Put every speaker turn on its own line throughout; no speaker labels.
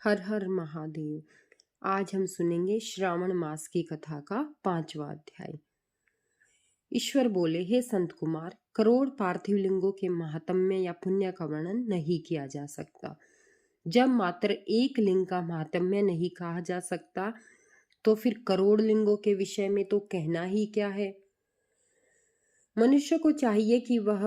हर हर महादेव। आज हम सुनेंगे श्रावण मास की कथा का 5वां अध्याय। ईश्वर बोले, हे संत कुमार, करोड़ पार्थिव लिंगों के महात्म्य या पुण्य का वर्णन नहीं किया जा सकता। जब मात्र एक लिंग का महात्म्य नहीं कहा जा सकता तो फिर करोड़ लिंगों के विषय में तो कहना ही क्या है। मनुष्य को चाहिए कि वह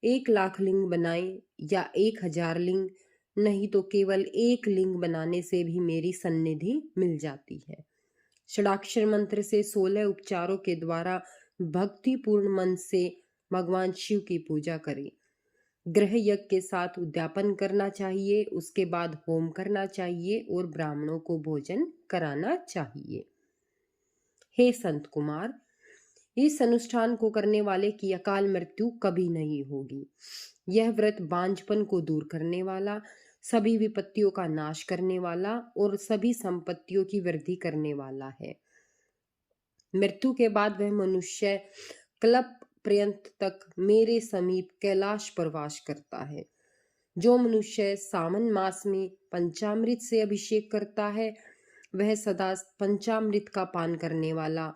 1,00,000 लिंग बनाए या 1,000 लिंग, नहीं तो केवल एक लिंग बनाने से भी मेरी सन्निधि मिल जाती है। षडाक्षर मंत्र से 16 उपचारों के द्वारा भक्तिपूर्ण मन से भगवान शिव की पूजा करें। ग्रह यज्ञ के साथ उद्यापन करना चाहिए, उसके बाद होम करना चाहिए और ब्राह्मणों को भोजन कराना चाहिए। हे संत कुमार, इस अनुष्ठान को करने वाले की अकाल मृत्यु कभी नहीं होगी। यह व्रत बांझपन को दूर करने वाला, सभी विपत्तियों का नाश करने वाला और सभी संपत्तियों की वृद्धि करने वाला है। मृत्यु के बाद वह मनुष्य कल्प पर्यंत तक मेरे समीप कैलाश पर वास करता है। जो मनुष्य सावन मास में पंचामृत से अभिषेक करता है, वह सदा पंचामृत का पान करने वाला,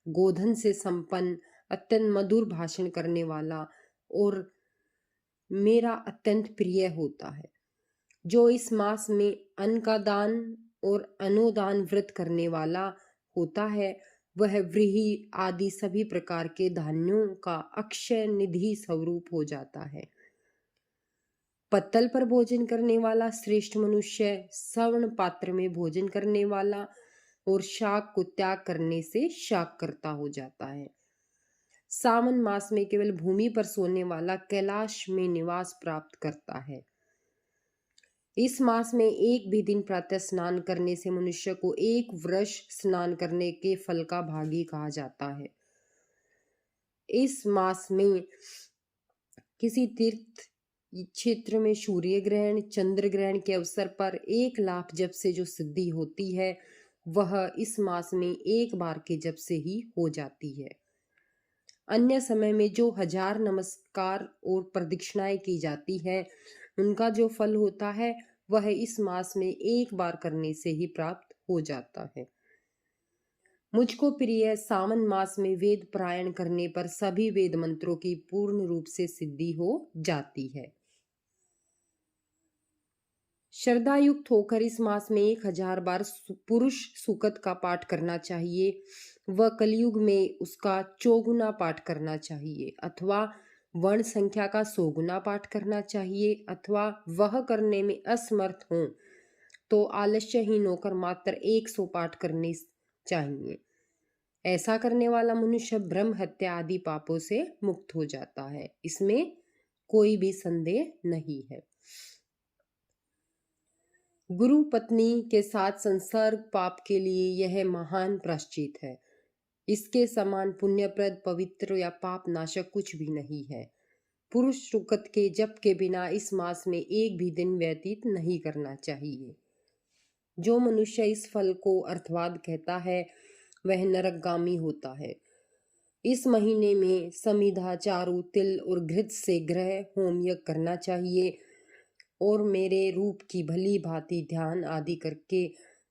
गोधन से संपन्न, अत्यंत मधुर भाषण करने वाला और मेरा अत्यंत प्रिय होता है। जो इस मास में अन्न का दान और अनुदान व्रत करने वाला होता है, वह व्रीहि आदि सभी प्रकार के धान्यों का अक्षय निधि स्वरूप हो जाता है। पत्तल पर भोजन करने वाला श्रेष्ठ मनुष्य स्वर्ण पात्र में भोजन करने वाला और शाक को त्याग करने से शाक करता हो जाता है। सावन मास में केवल भूमि पर सोने वाला कैलाश में निवास प्राप्त करता है। इस मास में एक भी दिन प्रातः स्नान करने से मनुष्य को एक वर्ष स्नान करने के फल का भागी कहा जाता है। इस मास में किसी तीर्थ क्षेत्र में सूर्य ग्रहण, चंद्र ग्रहण के अवसर पर 1,00,000 जप से जो सिद्धि होती है, वह इस मास में एक बार के जप से ही हो जाती है। अन्य समय में जो 1000 नमस्कार और प्रदक्षिणाएं की जाती है, उनका जो फल होता है वह इस मास में एक बार करने से ही प्राप्त हो जाता है। मुझको प्रिय सावन मास में वेद पारायण करने पर सभी वेद मंत्रों की पूर्ण रूप से सिद्धि हो जाती है। श्रद्धा युक्त होकर इस मास में 1,000 बार पुरुष सुकत का पाठ करना चाहिए। वह कलयुग में उसका चौगुना पाठ करना चाहिए, अथवा वर्ण संख्या का 100 गुना पाठ करना चाहिए, अथवा वह करने में असमर्थ हो तो आलस्यहीन होकर मात्र 100 पाठ करने चाहिए। ऐसा करने वाला मनुष्य ब्रह्म हत्या आदि पापों से मुक्त हो जाता है, इसमें कोई भी संदेह नहीं है। गुरु पत्नी के साथ संसर्ग पाप के लिए यह महान प्रायश्चित है। इसके समान पुण्यप्रद, पवित्र या पाप नाशक कुछ भी नहीं है। पुरुष सुकत के जप के बिना इस मास में एक भी दिन व्यतीत नहीं करना चाहिए। जो मनुष्य इस फल को अर्थवाद कहता है, वह नरकगामी होता है। इस महीने में समिधा, चारु, तिल और घृत से ग्रह होम यज्ञ करना चाहिए और मेरे रूप की भली भांति ध्यान आदि करके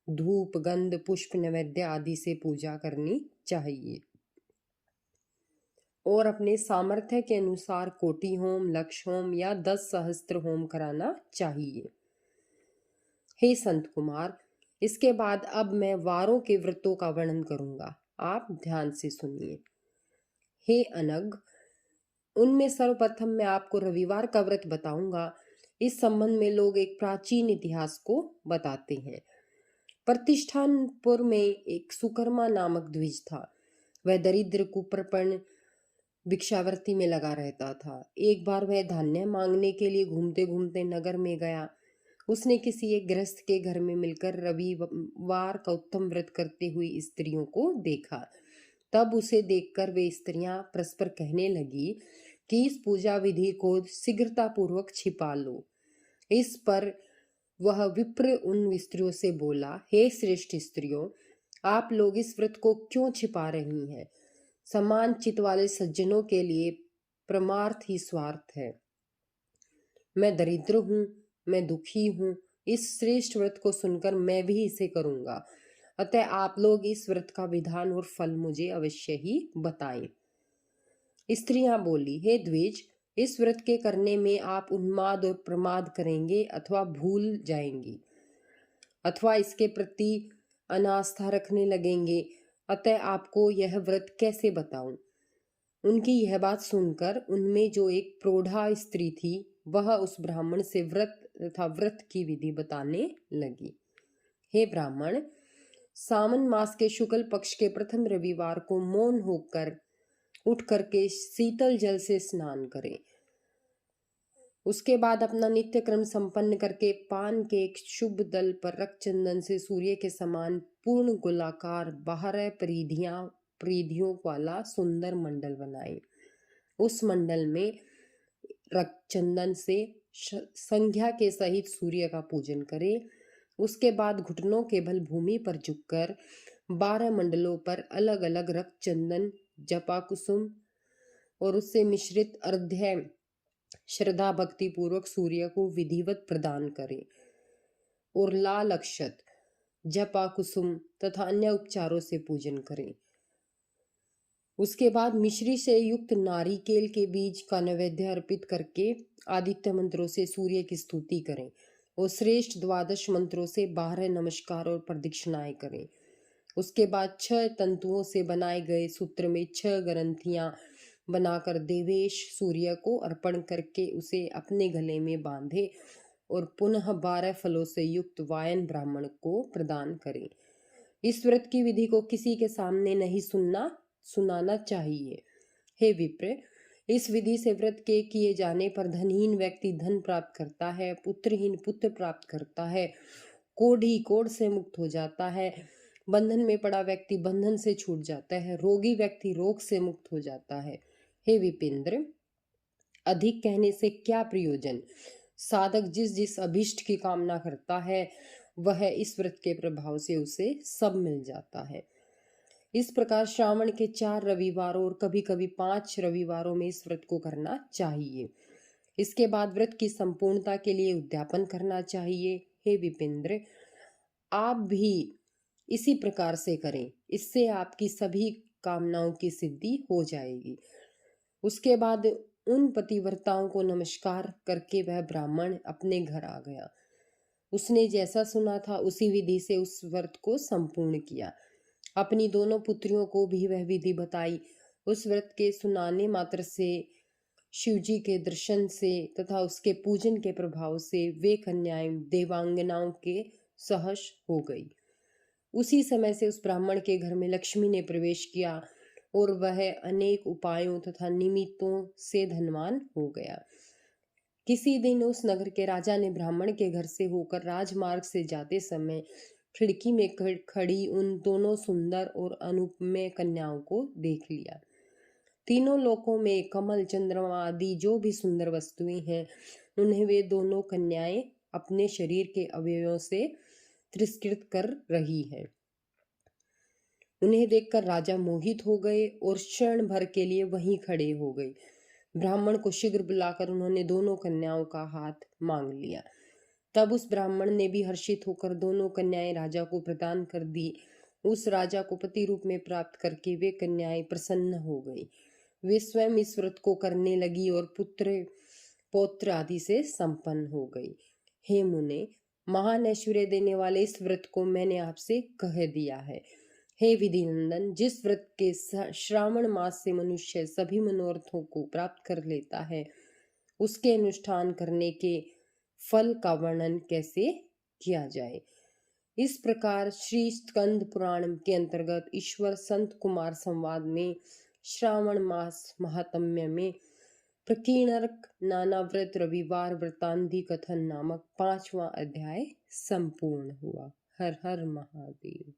धूप, गंध, पुष्प, नैवेद्य आदि से पूजा करनी चाहिए और अपने सामर्थ्य के अनुसार कोटि होम, लक्ष होम या 10 सहस्त्र होम कराना चाहिए। हे संत कुमार, इसके बाद अब मैं वारों के व्रतों का वर्णन करूंगा, आप ध्यान से सुनिए। हे अनग, उनमें सर्वप्रथम मैं आपको रविवार का व्रत बताऊंगा। इस संबंध में लोग एक प्राचीन इतिहास को बताते हैं। प्रतिष्ठानपुर में एक सुकर्मा नामक द्विज था। वह दरिद्र, कुप्रपण, भिक्षावृत्ति में लगा रहता था। एक बार वह धान्य मांगने के लिए घूमते घूमते नगर में गया। उसने किसी एक गृहस्थ के घर में मिलकर रविवार का उत्तम व्रत करते हुई स्त्रियों को देखा। तब उसे देखकर वे स्त्रियां परस्पर कहने लगी कि इस पूजा विधि को शीघ्रता पूर्वक छिपा लो। इस पर वह विप्र उन स्त्रियों से बोला, हे श्रेष्ठ स्त्रियों, आप लोग इस व्रत को क्यों छिपा रही हैं? समान चित्त वाले सज्जनों के लिए परमार्थ ही स्वार्थ है। मैं दरिद्र हूँ, मैं दुखी हूँ, इस श्रेष्ठ व्रत को सुनकर मैं भी इसे करूंगा। अतः आप लोग इस व्रत का विधान और फल मुझे अवश्य ही बताएं। स्त्रियां बोली, हे द्विज, इस व्रत के करने में आप उन्माद और प्रमाद करेंगे अथवा भूल जाएंगी अथवा इसके प्रति अनास्था रखने लगेंगे। अतः आपको यह व्रत कैसे बताऊं? उनकी यह बात सुनकर उनमें जो एक प्रौढ़ा स्त्री थी वह उस ब्राह्मण से व्रत तथा व्रत की विधि बताने लगी। हे ब्राह्मण, सावन मास के शुक्ल पक्ष के प्रथम रविवार को मौन होकर उठ करके शीतल जल से स्नान करें। उसके बाद अपना नित्य क्रम संपन्न करके पान के एक शुभ दल पर रक्त चंदन से सूर्य के समान पूर्ण गोलाकार 12 परिधियों वाला सुंदर मंडल बनाए। उस मंडल में रक्त चंदन से संध्या के सहित सूर्य का पूजन करें। उसके बाद घुटनों के बल भूमि पर झुककर 12 मंडलों पर अलग अलग रक्त चंदन, जपा कुसुम और उससे मिश्रित अर्घ्य श्रद्धा भक्ति पूर्वक सूर्य को विधिवत प्रदान करें और लाल अक्षत, जपा कुसुम तथा अन्य उपचारों से पूजन करें। उसके बाद मिश्री से युक्त नारिकेल के बीज का नैवेद्य अर्पित करके आदित्य मंत्रों से सूर्य की स्तुति करें और श्रेष्ठ 12 मंत्रों से 12 नमस्कार और प्रदक्षिणाएं करें। उसके बाद 6 तंतुओं से बनाए गए सूत्र में 6 ग्रंथियां बनाकर देवेश सूर्य को अर्पण करके उसे अपने गले में बांधे और पुनः 12 फलों से युक्त वायन ब्राह्मण को प्रदान करें। इस व्रत की विधि को किसी के सामने नहीं सुनाना चाहिए। हे विप्र, इस विधि से व्रत के किए जाने पर धनहीन व्यक्ति धन प्राप्त करता है, पुत्रहीन पुत्र प्राप्त करता है, कोढ़ी कोढ़ से मुक्त हो जाता है, बंधन में पड़ा व्यक्ति बंधन से छूट जाता है, रोगी व्यक्ति रोग से मुक्त हो जाता है। हे विपिंद्र, अधिक कहने से क्या प्रयोजन? साधक जिस जिस अभिष्ट की कामना करता है वह इस व्रत के प्रभाव से उसे सब मिल जाता है। इस प्रकार श्रावण के 4 रविवारों और कभी कभी 5 रविवारों में इस व्रत को करना चाहिए। इसके बाद व्रत की संपूर्णता के लिए उद्यापन करना चाहिए। हे विपिंद्र, आप भी इसी प्रकार से करें, इससे आपकी सभी कामनाओं की सिद्धि हो जाएगी। उसके बाद उन पतिव्रताओं को नमस्कार करके वह ब्राह्मण अपने घर आ गया। उसने जैसा सुना था उसी विधि से उस व्रत को संपूर्ण किया। अपनी दोनों पुत्रियों को भी वह विधि बताई। उस व्रत के सुनाने मात्र से, शिवजी के दर्शन से तथा उसके पूजन के प्रभाव से वे कन्याएं देवांगनाओं के सहश हो गई। उसी समय से उस ब्राह्मण के घर में लक्ष्मी ने प्रवेश किया और वह अनेक उपायों तथा निमित्तों से धनवान हो गया। किसी दिन उस नगर के राजा ने ब्राह्मण के घर से होकर राजमार्ग से जाते समय खिड़की में खड़ी उन दोनों सुंदर और अनुपमेय कन्याओं को देख लिया। तीनों लोकों में कमल, चंद्रमा आदि जो भी सुंदर वस्तुएं हैं उन्हें वे दोनों कन्याएं अपने शरीर के अवयवों से तिरस्कृत कर रही हैं। उन्हें देखकर राजा मोहित हो गए और क्षण भर के लिए वहीं खड़े हो गए। ब्राह्मण को शीघ्र बुलाकर उन्होंने दोनों कन्याओं का हाथ मांग लिया। तब उस ब्राह्मण ने भी हर्षित होकर दोनों कन्याएं राजा को प्रदान कर दी। उस राजा को पति रूप में प्राप्त करके वे कन्याएं प्रसन्न हो गई। वे स्वयं इस व्रत को करने लगी और पुत्र पौत्र आदि से संपन्न हो गई। हे मुने, महान ऐश्वर्य देने वाले इस व्रत को मैंने आपसे कह दिया है। हे विधिनंदन, जिस व्रत के श्रावण मास से मनुष्य सभी मनोरथों को प्राप्त कर लेता है उसके अनुष्ठान करने के फल का वर्णन कैसे किया जाए। इस प्रकार श्री स्कंद पुराण के अंतर्गत ईश्वर संत कुमार संवाद में श्रावण मास महात्म्य में प्रकीर्णक नाना व्रत रविवार व्रतांधि कथन नामक 5वां अध्याय संपूर्ण हुआ। हर हर महादेव।